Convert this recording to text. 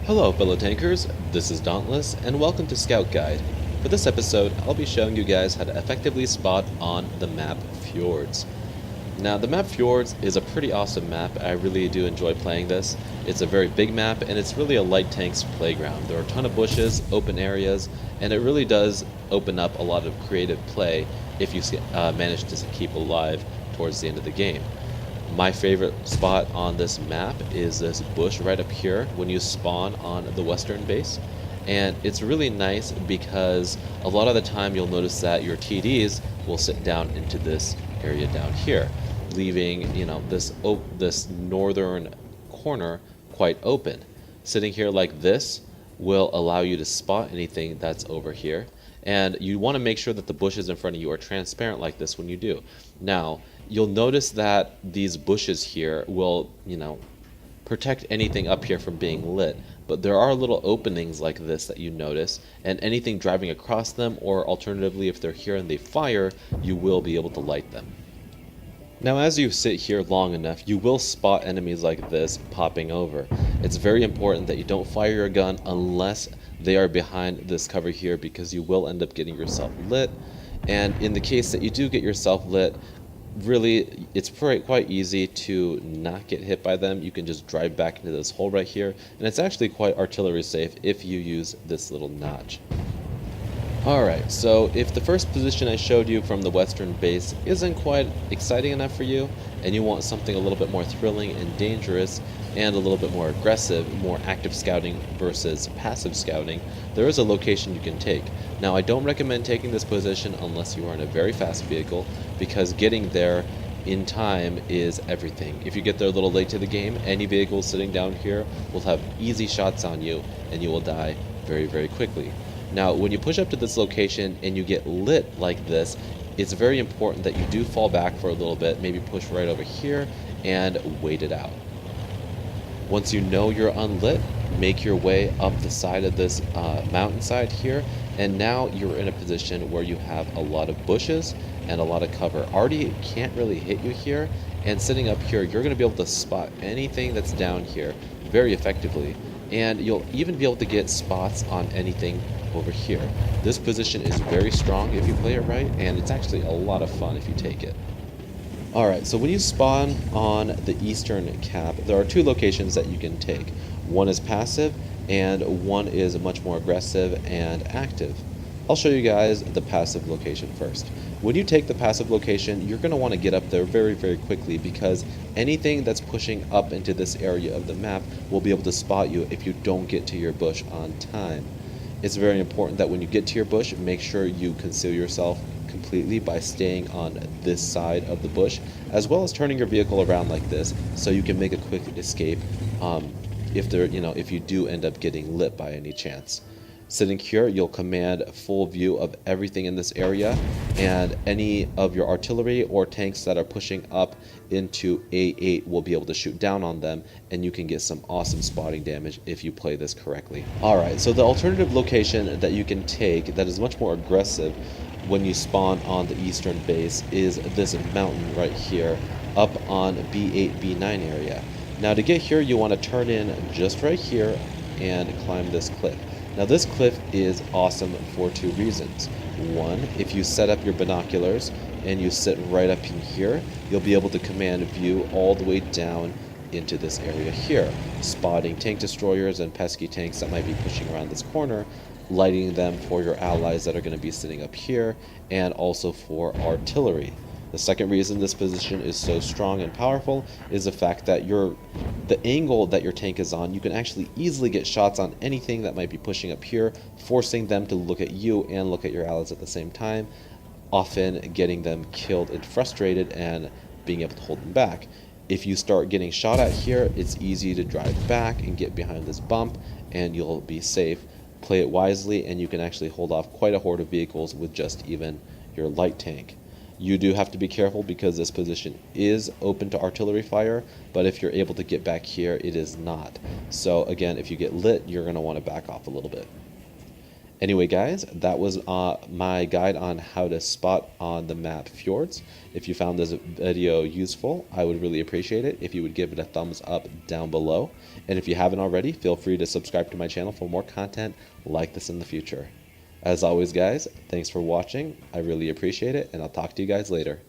Hello fellow tankers, this is Dauntless, and welcome to Scout Guide. For this episode, I'll be showing you guys how to effectively spot on the map Fjords. Now, the map Fjords is a pretty awesome map. I really do enjoy playing this. It's a very big map, and it's really a light tank's playground. There are a ton of bushes, open areas, and it really does open up a lot of creative play if you manage to keep alive towards the end of the game. My favorite spot on this map is this bush right up here when you spawn on the western base. And it's really nice because a lot of the time you'll notice that your TDs will sit down into this area down here, leaving, this northern corner quite open. Sitting here like this will allow you to spot anything that's over here. And you want to make sure that the bushes in front of you are transparent like this when you do. Now, you'll notice that these bushes here will, protect anything up here from being lit. But there are little openings like this that you notice, and anything driving across them, or alternatively, if they're here and they fire, you will be able to light them. Now, as you sit here long enough, you will spot enemies like this popping over. It's very important that you don't fire your gun unless they are behind this cover here, because you will end up getting yourself lit. And in the case that you do get yourself lit, really, it's quite easy to not get hit by them. You can just drive back into this hole right here, and it's actually quite artillery safe if you use this little notch. Alright, so if the first position I showed you from the western base isn't quite exciting enough for you, and you want something a little bit more thrilling and dangerous, and a little bit more aggressive, more active scouting versus passive scouting, there is a location you can take. Now, I don't recommend taking this position unless you are in a very fast vehicle, because getting there in time is everything. If you get there a little late to the game, any vehicle sitting down here will have easy shots on you, and you will die very, very quickly. Now, when you push up to this location and you get lit like this, it's very important that you do fall back for a little bit, maybe push right over here and wait it out. Once you know you're unlit, make your way up the side of this mountainside here, and now you're in a position where you have a lot of bushes and a lot of cover. Arty can't really hit you here, and sitting up here, you're going to be able to spot anything that's down here very effectively, and you'll even be able to get spots on anything over here. This position is very strong if you play it right, and it's actually a lot of fun if you take it. Alright, so when you spawn on the eastern cap, there are two locations that you can take. One is passive, and one is much more aggressive and active. I'll show you guys the passive location first. When you take the passive location, you're going to want to get up there very, very quickly, because anything that's pushing up into this area of the map will be able to spot you if you don't get to your bush on time. It's very important that when you get to your bush, make sure you conceal yourself completely by staying on this side of the bush, as well as turning your vehicle around like this so you can make a quick escape if you do end up getting lit by any chance. Sitting here, you'll command a full view of everything in this area, and any of your artillery or tanks that are pushing up into A8 will be able to shoot down on them, and you can get some awesome spotting damage if you play this correctly. Alright, so the alternative location that you can take that is much more aggressive when you spawn on the eastern base is this mountain right here up on B8, B9 area. Now, to get here, you want to turn in just right here and climb this cliff. Now, this cliff is awesome for two reasons. One, if you set up your binoculars and you sit right up in here, you'll be able to command view all the way down into this area here, spotting tank destroyers and pesky tanks that might be pushing around this corner, lighting them for your allies that are going to be sitting up here, and also for artillery. The second reason this position is so strong and powerful is the fact that the angle that your tank is on, you can actually easily get shots on anything that might be pushing up here, forcing them to look at you and look at your allies at the same time, often getting them killed and frustrated and being able to hold them back. If you start getting shot at here, it's easy to drive back and get behind this bump, and you'll be safe. Play it wisely, and you can actually hold off quite a horde of vehicles with just even your light tank. You do have to be careful because this position is open to artillery fire, but if you're able to get back here, it is not. So again, if you get lit, you're going to want to back off a little bit. Anyway, guys, that was my guide on how to spot on the map Fjords. If you found this video useful, I would really appreciate it if you would give it a thumbs up down below. And if you haven't already, feel free to subscribe to my channel for more content like this in the future. As always, guys, thanks for watching. I really appreciate it, and I'll talk to you guys later.